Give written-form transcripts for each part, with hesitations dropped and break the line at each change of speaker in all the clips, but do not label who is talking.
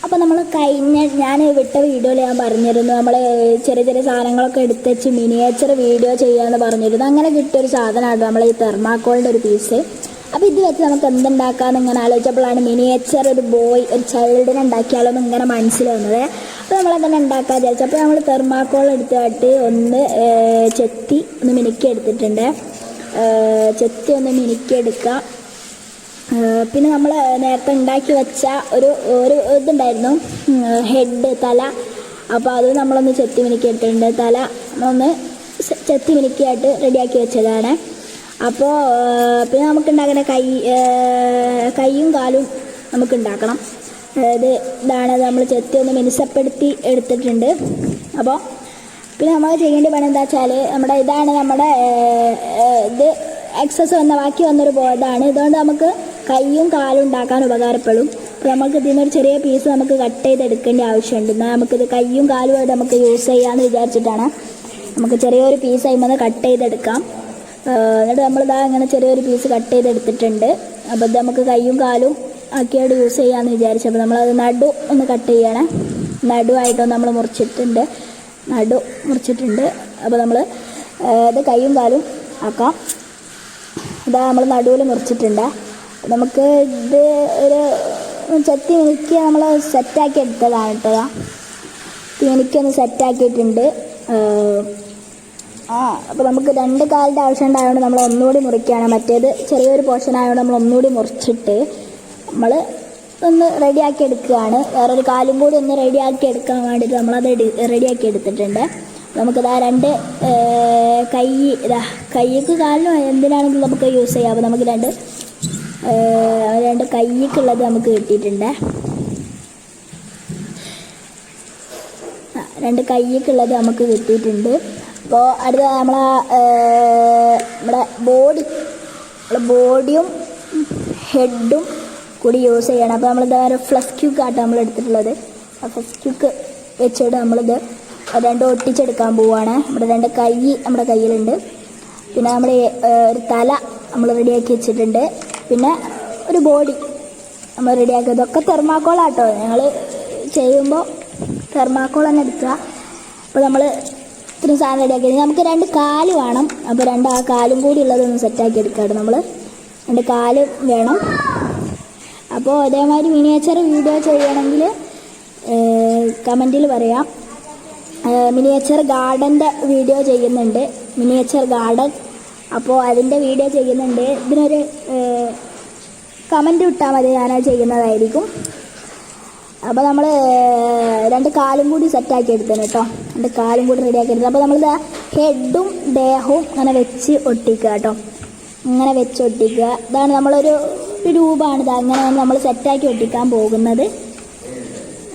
അപ്പോൾ നമ്മൾ ഞാൻ വിട്ട വീഡിയോയിൽ ഞാൻ പറഞ്ഞിരുന്നു നമ്മൾ ചെറിയ ചെറിയ സാധനങ്ങളൊക്കെ എടുത്തുവെച്ച് മിനിയേച്ചർ വീഡിയോ ചെയ്യാമെന്ന് പറഞ്ഞിരുന്നു. അങ്ങനെ കിട്ടിയൊരു സാധനമാണ് നമ്മൾ ഈ തെർമാക്കോളിൻ്റെ ഒരു പീസ്. അപ്പോൾ ഇത് വെച്ച് നമുക്ക് എന്തുണ്ടാക്കാമെന്ന് ഇങ്ങനെ ആലോചിച്ചപ്പോഴാണ് മിനിയേച്ചർ ഒരു ചൈൽഡിനെ ഉണ്ടാക്കിയാലോ എന്ന് ഇങ്ങനെ മനസ്സിൽ വന്നത്. അപ്പോൾ നമ്മളങ്ങനെ ഉണ്ടാക്കാൻ വിചാരിച്ചു. അപ്പോൾ നമ്മൾ തെർമാക്കോൾ എടുത്തിട്ട് ഒന്ന് ചെത്തി ഒന്ന് മിനുക്കി എടുത്തിട്ടുണ്ട്. ചെത്തി ഒന്ന് മിനുക്കി എടുക്കുക. പിന്നെ നമ്മൾ നേരത്തെ ഉണ്ടാക്കി വെച്ച ഒരു ഇതുണ്ടായിരുന്നു, ഹെഡ്, തല. അപ്പോൾ അത് നമ്മളൊന്ന് ചെത്തി മിനുക്കി എടുത്തിട്ടുണ്ട്. തല ഒന്ന് ചെത്തി മിനുക്കിയായിട്ട് റെഡിയാക്കി വെച്ചതാണ്. അപ്പോൾ പിന്നെ നമുക്കുണ്ടാക്കുന്ന കൈയും കാലും നമുക്കുണ്ടാക്കണം. ഇതാണ് നമ്മൾ ചെത്തി ഒന്ന് മിനുസപ്പെടുത്തി എടുത്തിട്ടുണ്ട്. അപ്പോൾ പിന്നെ നമ്മൾ ചെയ്യേണ്ട പണി എന്താ വെച്ചാൽ ഇതാണ് നമ്മുടെ ഇത് എക്സസ് ബാക്കി വന്നൊരു ഇതാണ്. ഇതുകൊണ്ട് നമുക്ക് കൈയും കാലും ഉണ്ടാക്കാൻ ഉപകാരപ്പെടും. അപ്പോൾ നമുക്ക് ഇതിനൊരു ചെറിയ പീസ് നമുക്ക് കട്ട് ചെയ്തെടുക്കേണ്ട ആവശ്യമുണ്ട്. എന്നാൽ നമുക്കിത് കൈയും കാലുമായിട്ട് നമുക്ക് യൂസ് ചെയ്യാമെന്ന് വിചാരിച്ചിട്ടാണ്. നമുക്ക് ചെറിയൊരു പീസ് അതിൽ കട്ട് ചെയ്തെടുക്കാം. എന്നിട്ട് നമ്മളിതാ ഇങ്ങനെ ചെറിയൊരു പീസ് കട്ട് ചെയ്തെടുത്തിട്ടുണ്ട്. അപ്പോൾ ഇത് നമുക്ക് കൈയും കാലും ആക്കിയായിട്ട് യൂസ് ചെയ്യാമെന്ന് വിചാരിച്ചു. അപ്പോൾ നമ്മളത് നടു ഒന്ന് കട്ട് ചെയ്യണം. നടുവായിട്ടൊന്ന് നമ്മൾ മുറിച്ചിട്ടുണ്ട്. അപ്പോൾ നമ്മൾ ഇത് കൈയും കാലും ആക്കാം. ഇതാ നമ്മൾ നടുവിൽ മുറിച്ചിട്ടുണ്ട്. നമുക്ക് ഇത് ഒരു ചെത്തി മിനുക്കി നമ്മൾ സെറ്റാക്കി എടുത്തതാണ് കേട്ടോ. മിനുക്കിയൊന്ന് സെറ്റാക്കിയിട്ടുണ്ട്. അപ്പോൾ നമുക്ക് രണ്ട് കാലിൻ്റെ ആവശ്യം ഉണ്ടായതുകൊണ്ട് നമ്മൾ ഒന്നുകൂടി മുറിക്കുകയാണ്. മറ്റേത് ചെറിയൊരു പോർഷൻ ആയതുകൊണ്ട് നമ്മൾ ഒന്നുകൂടി മുറിച്ചിട്ട് നമ്മൾ ഒന്ന് റെഡിയാക്കി എടുക്കുകയാണ്. വേറൊരു കാലും കൂടി ഒന്ന് റെഡിയാക്കി എടുക്കാൻ വേണ്ടിയിട്ട് നമ്മളത് റെഡിയാക്കി എടുത്തിട്ടുണ്ട്. നമുക്കിതാ രണ്ട് കൈക്ക് കാലിനും എന്തിനാണെങ്കിലും നമുക്ക് യൂസ് ചെയ്യാം. അപ്പോൾ നമുക്ക് രണ്ട് കൈക്കുള്ളത് നമുക്ക് കിട്ടിയിട്ടുണ്ട്. രണ്ട് കൈക്കുള്ളത് നമുക്ക് കിട്ടിയിട്ടുണ്ട്. അപ്പോൾ അടുത്ത നമ്മുടെ ബോഡിയും ഹെഡും കൂടി യൂസ് ചെയ്യണം. അപ്പോൾ നമ്മളിത് ഒരു ഫ്ലസ് ക്യൂക്കാട്ടോ നമ്മൾ എടുത്തിട്ടുള്ളത്. ആ ഫ്ലസ് ക്യൂക്ക് വെച്ചിട്ട് നമ്മളിത് രണ്ടും ഒട്ടിച്ചെടുക്കാൻ പോവുകയാണ്. നമ്മുടെ രണ്ട് കൈ നമ്മുടെ കയ്യിലുണ്ട്. പിന്നെ നമ്മൾ ഒരു തല നമ്മൾ റെഡിയാക്കി വെച്ചിട്ടുണ്ട്. പിന്നെ ഒരു ബോഡി നമ്മൾ റെഡിയാക്കി. ഇതൊക്കെ തെർമാക്കോളാട്ടോ. ഞങ്ങൾ ചെയ്യുമ്പോൾ തെർമാക്കോൾ തന്നെ എടുക്കുക. അപ്പോൾ നമ്മൾ ഇത്രയും സാധനം റെഡിയാക്കി. നമുക്ക് രണ്ട് കാല് വേണം. അപ്പോൾ ആ കാലും കൂടി ഉള്ളതൊന്ന് സെറ്റാക്കി എടുക്കാറ്. നമ്മൾ രണ്ട് കാല് വേണം. അപ്പോൾ അതേമാതിരി മിനിയേച്ചർ വീഡിയോ ചെയ്യണമെങ്കിൽ കമൻറ്റിൽ പറയാം. മിനിയേച്ചർ ഗാർഡൻ്റെ വീഡിയോ ചെയ്യുന്നുണ്ട്. Miniature garden. അപ്പോൾ അതിൻ്റെ വീഡിയോ ചെയ്യുന്നുണ്ട്. ഇതിനൊരു കമൻറ്റ് ഇട്ടാൽ മതി, ഞാനത് ചെയ്യുന്നതായിരിക്കും. അപ്പോൾ നമ്മൾ രണ്ട് കാലും കൂടി സെറ്റാക്കി എടുത്തേനെ കേട്ടോ. രണ്ട് കാലും കൂടി റെഡിയാക്കി എടുത്തത്. അപ്പോൾ നമ്മളിത് ഹെഡും ദേഹവും അങ്ങനെ വെച്ച് ഒട്ടിക്കുക കേട്ടോ. ഇങ്ങനെ വെച്ച് ഒട്ടിക്കുക. ഇതാണ് നമ്മളൊരു രൂപമാണിത്. അങ്ങനെയാണ് നമ്മൾ സെറ്റാക്കി ഒട്ടിക്കാൻ പോകുന്നത്.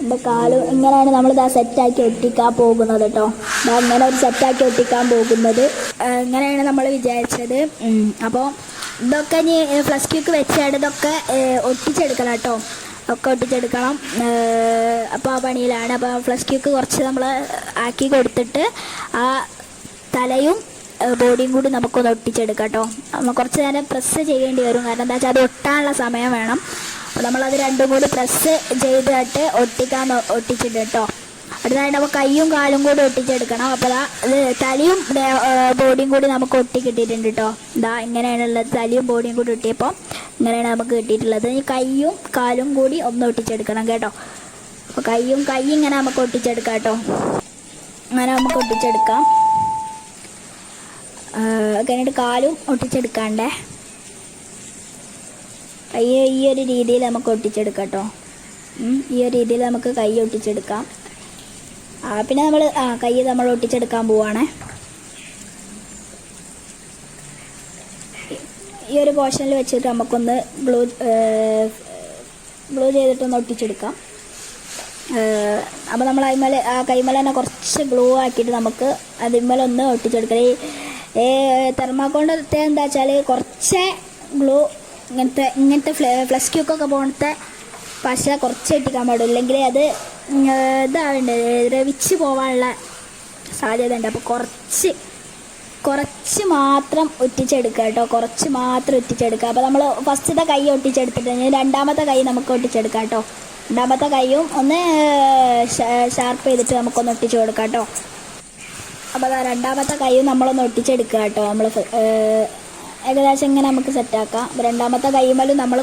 എൻ്റെ കാലും ഇങ്ങനെയാണ് നമ്മളിതാ സെറ്റാക്കി ഒട്ടിക്കാൻ പോകുന്നത് കേട്ടോ. ഇതാ അങ്ങനെ ഒരു സെറ്റാക്കി ഒട്ടിക്കാൻ പോകുന്നത്. ഇങ്ങനെയാണ് നമ്മൾ വിചാരിച്ചത്. അപ്പോൾ ഇതൊക്കെ ഇനി ഫ്ലസ് ക്യൂക്ക് വെച്ചാണ് ഇതൊക്കെ ഒട്ടിച്ചെടുക്കണം കേട്ടോ. ഒക്കെ ഒട്ടിച്ചെടുക്കണം. അപ്പോൾ ആ പണിയിലാണ്. അപ്പോൾ ഫ്ലസ് ക്യൂക്ക് കുറച്ച് നമ്മൾ ആക്കി കൊടുത്തിട്ട് ആ തലയും ബോഡിയും കൂടി നമുക്കൊന്ന് ഒട്ടിച്ചെടുക്കാം കേട്ടോ. നമ്മൾ കുറച്ച് നേരം പ്രസ് ചെയ്യേണ്ടി വരും. കാരണം എന്താ വെച്ചാൽ അത് ഒട്ടാനുള്ള സമയം വേണം. അപ്പോൾ നമ്മളത് രണ്ടും കൂടി പ്രസ് ചെയ്തിട്ട് ഒട്ടിച്ചിട്ട് കേട്ടോ. അടുത്തതായിട്ട് അപ്പോൾ കൈയും കാലും കൂടി ഒട്ടിച്ചെടുക്കണം. അപ്പോൾ അത് തലയും ബോഡിയും കൂടി നമുക്ക് ഒട്ടി കിട്ടിയിട്ടുണ്ട് കേട്ടോ. ഇതാ ഇങ്ങനെയാണുള്ളത്. തലയും ബോഡിയും കൂടി ഒട്ടിയപ്പോൾ ഇങ്ങനെയാണ് നമുക്ക് കിട്ടിയിട്ടുള്ളത്. ഈ കൈയും കാലും കൂടി ഒന്ന് ഒട്ടിച്ചെടുക്കണം കേട്ടോ. അപ്പോൾ കൈ ഇങ്ങനെ നമുക്ക് ഒട്ടിച്ചെടുക്കാം കേട്ടോ. അങ്ങനെ നമുക്ക് ഒട്ടിച്ചെടുക്കാം. കഴിഞ്ഞിട്ട് കാലും ഒട്ടിച്ചെടുക്കാണ്ടേ. കൈ ഈ ഒരു രീതിയിൽ നമുക്ക് ഒട്ടിച്ചെടുക്കാം കേട്ടോ. ഈ ഒരു രീതിയിൽ നമുക്ക് കൈ ഒട്ടിച്ചെടുക്കാം. പിന്നെ നമ്മൾ കൈ നമ്മൾ ഒട്ടിച്ചെടുക്കാൻ പോവുകയാണേ. ഈ ഒരു പോർഷനിൽ വെച്ചിട്ട് നമുക്കൊന്ന് ഗ്ലൂ ചെയ്തിട്ടൊന്ന് ഒട്ടിച്ചെടുക്കാം. അപ്പോൾ നമ്മൾ അതിന്മേൽ കൈമേൽ തന്നെ കുറച്ച് ഗ്ലൂ ആക്കിയിട്ട് നമുക്ക് അതിന്മേലൊന്ന് ഒട്ടിച്ചെടുക്കാം. ഈ തെർമാക്കോളിൻ്റെ പ്രത്യേകം എന്താ വെച്ചാൽ കുറച്ച് ഗ്ലൂ ഇങ്ങനത്തെ ഫ്ലസ് ക്യൂക്കൊക്കെ പോലത്തെ പശ കുറച്ച് ഒട്ടിക്കാൻ പാടും. ഇല്ലെങ്കിൽ അത് ദ്രവിച്ച് പോകാനുള്ള സാധ്യത ഉണ്ട്. അപ്പോൾ കുറച്ച് മാത്രം ഒട്ടിച്ചെടുക്കുക കേട്ടോ. കുറച്ച് മാത്രം ഒട്ടിച്ചെടുക്കുക. അപ്പോൾ നമ്മൾ ഫസ്റ്റത്തെ കൈ ഒട്ടിച്ചെടുത്തിട്ട് രണ്ടാമത്തെ കൈ നമുക്ക് ഒട്ടിച്ചെടുക്കാം കേട്ടോ. രണ്ടാമത്തെ കൈയും ഒന്ന് ഷാർപ്പ് ചെയ്തിട്ട് നമുക്കൊന്ന് ഒട്ടിച്ച് കൊടുക്കാം കേട്ടോ. അപ്പോൾ അതാ രണ്ടാമത്തെ കൈയും നമ്മളൊന്ന് ഒട്ടിച്ചെടുക്കുക കേട്ടോ. നമ്മൾ ഏകദേശം ഇങ്ങനെ നമുക്ക് സെറ്റാക്കാം. അപ്പോൾ രണ്ടാമത്തെ കൈമേലും നമ്മൾ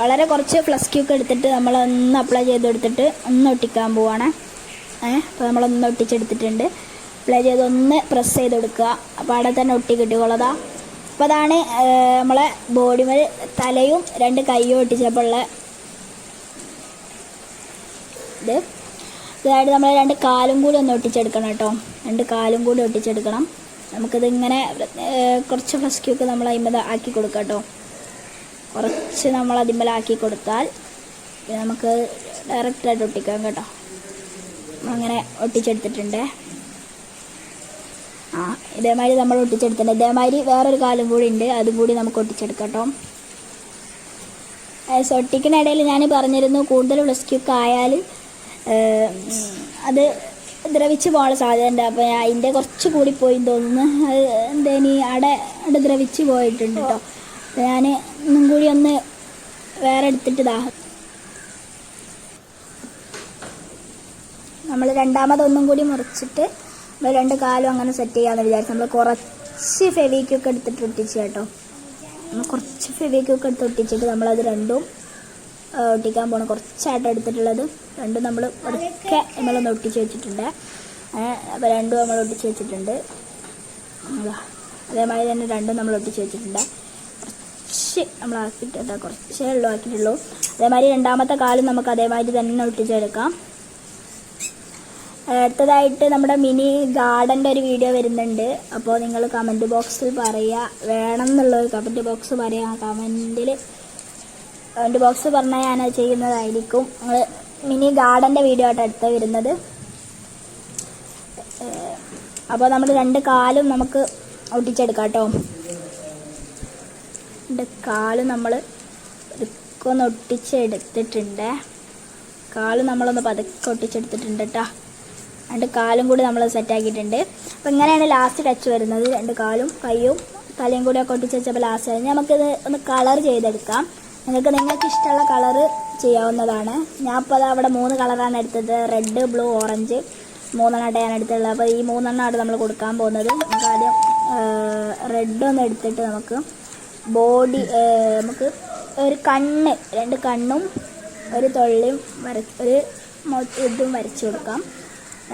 വളരെ കുറച്ച് ഫ്ലസ് ക്യൂക്ക് എടുത്തിട്ട് നമ്മളൊന്ന് അപ്ലൈ ചെയ്ത് കൊടുത്തിട്ട് ഒന്ന് ഒട്ടിക്കാൻ പോവാണ്. അപ്പോൾ നമ്മളൊന്ന് ഒട്ടിച്ചെടുത്തിട്ടുണ്ട്. അപ്ലൈ ചെയ്ത് ഒന്ന് പ്രസ് ചെയ്ത് കൊടുക്കുക. അപ്പോൾ അവിടെ തന്നെ ഒട്ടി കിട്ടിക്കോളതാ. അപ്പോൾ അതാണ് നമ്മളെ ബോഡിമേൽ തലയും 2 കൈയും ഒട്ടിച്ചപ്പോൾ ഉള്ള ഇതായിട്ട് നമ്മൾ 2 കാലും കൂടി ഒന്ന് ഒട്ടിച്ചെടുക്കണം കേട്ടോ. 2 കാലും കൂടി ഒട്ടിച്ചെടുക്കണം. നമുക്കിത് ഇങ്ങനെ കുറച്ച് ഫ്ലസ് ക്യൂക്ക് നമ്മൾ അതിന്മേൽ ആക്കി കൊടുക്കാം കേട്ടോ. കുറച്ച് നമ്മൾ അതിന്മേലാക്കി കൊടുത്താൽ നമുക്ക് ഡയറക്റ്റായിട്ട് ഒട്ടിക്കാം കേട്ടോ. അങ്ങനെ ഒട്ടിച്ചെടുത്തിട്ടുണ്ട്. ഇതേമാതിരി നമ്മൾ ഒട്ടിച്ചെടുത്തിട്ടുണ്ട്. ഇതേമാതിരി വേറൊരു കാലും കൂടി ഉണ്ട്, അതും കൂടി നമുക്ക് ഒട്ടിച്ചെടുക്കാം കേട്ടോ. ഒട്ടിക്കിനിടയിൽ ഞാൻ പറഞ്ഞിരുന്നു കൂടുതൽ ഫ്ലസ് ക്യൂക്ക് ആയാൽ അത് ദ്രവിച്ച് പോകാനുള്ള സാധ്യതയുണ്ട്. അപ്പോൾ അതിൻ്റെ കുറച്ച് കൂടി പോയി തോന്നുന്നു. അത് എന്തേനി അവിടെ ദ്രവിച്ച് പോയിട്ടുണ്ട് കേട്ടോ. അപ്പോൾ ഞാൻ ഒന്നും കൂടി ഒന്ന് വേറെ എടുത്തിട്ട് നമ്മൾ രണ്ടാമതൊന്നും കൂടി മുറിച്ചിട്ട് നമ്മൾ 2 കാലും അങ്ങനെ സെറ്റ് ചെയ്യാമെന്ന് വിചാരിച്ചു. നമ്മൾ കുറച്ച് ഫെവിക്വിക്ക് എടുത്തിട്ട് ഒട്ടിച്ച് കേട്ടോ. നമ്മൾ കുറച്ച് ഫെവിക്വിക്ക് എടുത്ത് ഒട്ടിച്ചിട്ട് നമ്മളത് രണ്ടും ഒട്ടിക്കാൻ പോകണം. കുറച്ചായിട്ട് എടുത്തിട്ടുള്ളത് രണ്ടും നമ്മൾ ഒരൊക്കെ നമ്മളൊന്ന് ഒട്ടിച്ച് വെച്ചിട്ടുണ്ട്. അപ്പോൾ രണ്ടും നമ്മൾ ഒട്ടിച്ച് വെച്ചിട്ടുണ്ട്. അതേമാതിരി തന്നെ രണ്ടും നമ്മൾ ഒട്ടിച്ച് വെച്ചിട്ടുണ്ട്. കുറച്ച് നമ്മളാക്കിയിട്ട് കുറച്ചേ ഉള്ളൂ ആക്കിയിട്ടുള്ളൂ. അതേമാതിരി രണ്ടാമത്തെ കാലും നമുക്ക് അതേമാതിരി തന്നെ ഒട്ടിച്ചെടുക്കാം. അടുത്തതായിട്ട് നമ്മുടെ മിനി ഗാർഡൻ്റെ ഒരു വീഡിയോ വരുന്നുണ്ട്. അപ്പോൾ നിങ്ങൾ കമൻറ്റ് ബോക്സിൽ പറയുക, വേണം എന്നുള്ളൊരു കമൻറ്റ് ബോക്സ് പറയുക. കമൻറ്റ് ബോക്സ് പറഞ്ഞാൽ ഞാനത് ചെയ്യുന്നതായിരിക്കും. നിങ്ങൾ മിനി ഗാർഡൻ്റെ വീഡിയോ ആയിട്ട് അടുത്ത് വരുന്നത്. അപ്പോൾ നമ്മൾ 2 കാലും നമുക്ക് ഒട്ടിച്ചെടുക്കാം കേട്ടോ. 2 കാലും നമ്മൾ പതുക്കെ ഒട്ടിച്ചെടുത്തിട്ടുണ്ട്. കാലും നമ്മളൊന്ന് പതുക്കെ ഒട്ടിച്ചെടുത്തിട്ടുണ്ട് കേട്ടോ. 2 കാലും കൂടി നമ്മൾ സെറ്റാക്കിയിട്ടുണ്ട്. അപ്പോൾ ഇങ്ങനെയാണ് ലാസ്റ്റ് ടച്ച് വരുന്നത്. 2 കാലും കൈയും തലയും കൂടി ഒക്കെ ഒട്ടിച്ച് വെച്ചപ്പോൾ ലാസ്റ്റ് കഴിഞ്ഞ് നമുക്കിത് ഒന്ന് കളർ ചെയ്തെടുക്കാം. നിങ്ങൾക്ക് ഇഷ്ടമുള്ള കളറ് ചെയ്യാവുന്നതാണ്. ഞാൻ ഇപ്പോൾ അത് അവിടെ 3 കളറാണ് എടുത്തത്. റെഡ്, ബ്ലൂ, ഓറഞ്ച് 3 ഞാൻ എടുത്തുള്ളത്. അപ്പോൾ ഈ 3 നമ്മൾ കൊടുക്കാൻ പോകുന്നത്. നമുക്ക് ആദ്യം റെഡ് ഒന്ന് എടുത്തിട്ട് നമുക്ക് ബോഡി നമുക്ക് ഒരു കണ്ണ് 2 കണ്ണും ഒരു തൊള്ളിയും ഒരു ഇതും വരച്ച് കൊടുക്കാം.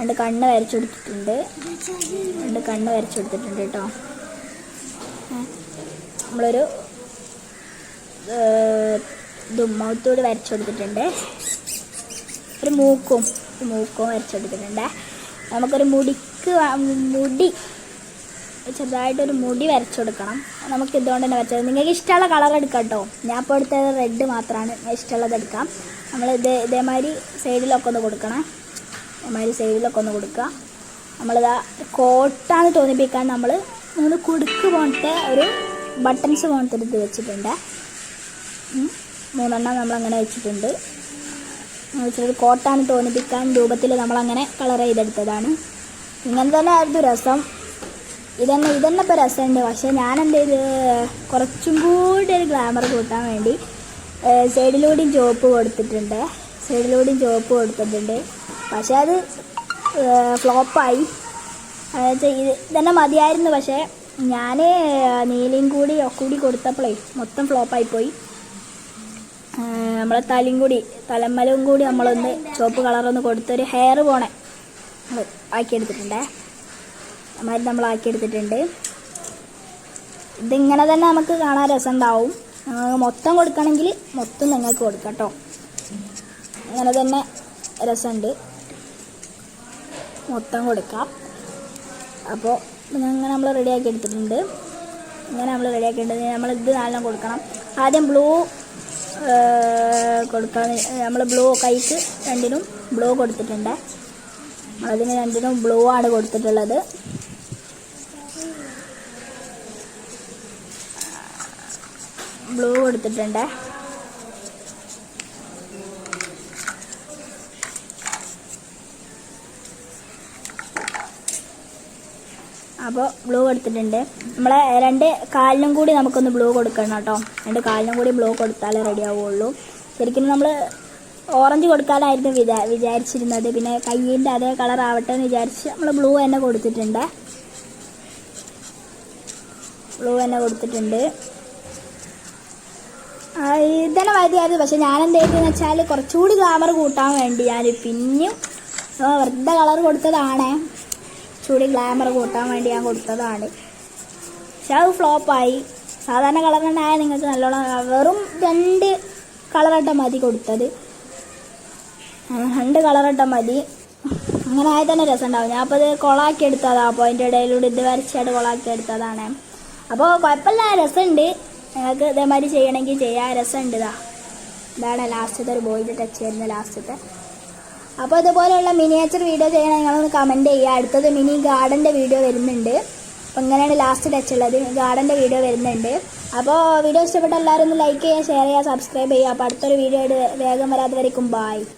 2 കണ്ണ് വരച്ചു കൊടുത്തിട്ടുണ്ട്. 2 കണ്ണ് വരച്ചു കൊടുത്തിട്ടുണ്ട് കേട്ടോ. നമ്മളൊരു ഇതും മൗത്തോട് വരച്ചു കൊടുത്തിട്ടുണ്ട്. ഒരു മൂക്കും വരച്ചു കൊടുത്തിട്ടുണ്ട്. നമുക്കൊരു മുടി ചെറുതായിട്ടൊരു മുടി വരച്ചു കൊടുക്കണം. നമുക്ക് ഇതുകൊണ്ട് തന്നെ വരച്ചത്. നിങ്ങൾക്ക് ഇഷ്ടമുള്ള കളർ എടുക്കാം കേട്ടോ. ഞാൻ ഇപ്പോൾ എടുത്തത് റെഡ് മാത്രമാണ്. ഇഷ്ടമുള്ളത് എടുക്കാം. നമ്മൾ ഇതേമാതിരി സൈഡിലൊക്കെ ഒന്ന് കൊടുക്കണം. അതേമാതിരി സൈഡിലൊക്കെ ഒന്ന് കൊടുക്കുക. നമ്മളിതാ കോട്ടാന്ന് തോന്നിപ്പിക്കാൻ നമ്മൾ 3 കുടുക്ക് പോലത്തെ ഒരു ബട്ടൺസ് പോലത്തെ ഇത് വെച്ചിട്ടുണ്ട്. 3 നമ്മളങ്ങനെ വെച്ചിട്ടുണ്ട്. വെച്ചിട്ട് കോട്ടാന്ന് തോന്നിപ്പിക്കാൻ രൂപത്തിൽ നമ്മളങ്ങനെ കളർ ചെയ്തെടുത്തതാണ്. ഇങ്ങനെ തന്നെ ആയിരുന്നു രസം. ഇതന്നെ ഇപ്പോൾ രസമുണ്ട്. പക്ഷേ ഞാൻ എന്ത് ചെയ്ത് കുറച്ചും കൂടി ഒരു ഗ്ലാമർ കൂട്ടാൻ വേണ്ടി സൈഡിലൂടെയും ചോപ്പ് കൊടുത്തിട്ടുണ്ട്. പക്ഷേ അത് ഫ്ലോപ്പായി. ഇത് തന്നെ മതിയായിരുന്നു. പക്ഷേ ഞാൻ നീലയും കൂടി കൊടുത്തപ്പോഴേ മൊത്തം ഫ്ലോപ്പായിപ്പോയി. നമ്മളെ തലമ്മലും കൂടി നമ്മളൊന്ന് ചുവപ്പ് കളറൊന്ന് കൊടുത്തൊരു ഹെയർ പോണേ നമ്മൾ ആക്കിയെടുത്തിട്ടുണ്ട്. അമാതിരി നമ്മൾ ആക്കിയെടുത്തിട്ടുണ്ട്. ഇതിങ്ങനെ തന്നെ നമുക്ക് കാണാൻ രസം ഉണ്ടാവും. മൊത്തം കൊടുക്കണമെങ്കിൽ മൊത്തം നിങ്ങൾക്ക് കൊടുക്കാം കേട്ടോ. ഇങ്ങനെ തന്നെ രസമുണ്ട്. മൊത്തം കൊടുക്കാം. അപ്പോൾ ഇങ്ങനെ നമ്മൾ റെഡിയാക്കി എടുത്തിട്ടുണ്ട്. നമ്മളിത് നാലെണ്ണം കൊടുക്കണം. ആദ്യം ബ്ലൂ കൊടുക്കാൻ നമ്മൾ ബ്ലൂ കൈക്ക് 2നും ബ്ലൂ കൊടുത്തിട്ടുണ്ട്. അതിന് 2നും ബ്ലൂ ആണ് കൊടുത്തിട്ടുള്ളത്. ബ്ലൂ കൊടുത്തിട്ടുണ്ട്. അപ്പോൾ ബ്ലൂ കൊടുത്തിട്ടുണ്ട്. നമ്മളെ 2 കാലിനും കൂടി നമുക്കൊന്ന് ബ്ലൂ കൊടുക്കണം കേട്ടോ. 2 കാലിനും കൂടി ബ്ലൂ കൊടുത്താലേ റെഡി ആവുള്ളൂ. ശരിക്കും നമ്മൾ ഓറഞ്ച് കൊടുക്കാനായിരുന്നു വിചാരിച്ചിരുന്നത്. പിന്നെ കയ്യിൻ്റെ അതേ കളർ ആവട്ടെ എന്ന് വിചാരിച്ച് നമ്മൾ ബ്ലൂ തന്നെ കൊടുത്തിട്ടുണ്ട്. ഇതന്നെ മതിയായിരുന്നു. പക്ഷെ ഞാൻ എന്തായിരുന്നു വെച്ചാൽ കുറച്ചുകൂടി ഗ്ലാമർ കൂട്ടാൻ വേണ്ടി ഞാൻ പിന്നെയും വെറുതെ കളർ കൊടുത്തതാണ്. കുറച്ചുകൂടി ഗ്ലാമർ കൂട്ടാൻ വേണ്ടി ഞാൻ കൊടുത്തതാണ്. പക്ഷെ അത് ഫ്ലോപ്പായി. സാധാരണ കളർ തന്നെ ആയാൽ നിങ്ങൾക്ക് നല്ലോണം വെറും 2 കളറിട്ട മതി കൊടുത്തത്. 2 കളറിട്ട മതി. അങ്ങനെ ആയാൽ തന്നെ രസം ഉണ്ടാവും. ഞാൻ അപ്പോൾ ഇത് കൊളാക്കി എടുത്തതാണ്. അപ്പോൾ അതിൻ്റെ ഇടയിലൂടെ ഇത് വരച്ചായിട്ട് കൊളാക്കി എടുത്തതാണ്. അപ്പോൾ കുഴപ്പമില്ല, രസമുണ്ട്. നിങ്ങൾക്ക് ഇതേമാതിരി ചെയ്യണമെങ്കിൽ ചെയ്യാൻ രസമുണ്ട്. ഇതാണ് ലാസ്റ്റത്തെ ഒരു ബോയിൻ്റെ ടച്ച് വരുന്ന ലാസ്റ്റത്തെ. അപ്പോൾ ഇതുപോലെയുള്ള മിനിയേച്ചർ വീഡിയോ ചെയ്യണം നിങ്ങളൊന്ന് കമൻറ്റ് ചെയ്യുക. അടുത്തത് മിനി ഗാർഡൻ്റെ വീഡിയോ വരുന്നുണ്ട്. അപ്പോൾ ഇങ്ങനെയാണ് ലാസ്റ്റ് ടച്ച് ഉള്ളത്. ഗാർഡൻ്റെ വീഡിയോ വരുന്നുണ്ട്. അപ്പോൾ വീഡിയോ ഇഷ്ടപ്പെട്ട എല്ലാവരും ഒന്ന് ലൈക്ക് ചെയ്യുക, ഷെയർ ചെയ്യുക, സബ്സ്ക്രൈബ് ചെയ്യുക. അപ്പോൾ അടുത്തൊരു വീഡിയോ വേഗം വരാതെ വരയ്ക്കും. ബായ്.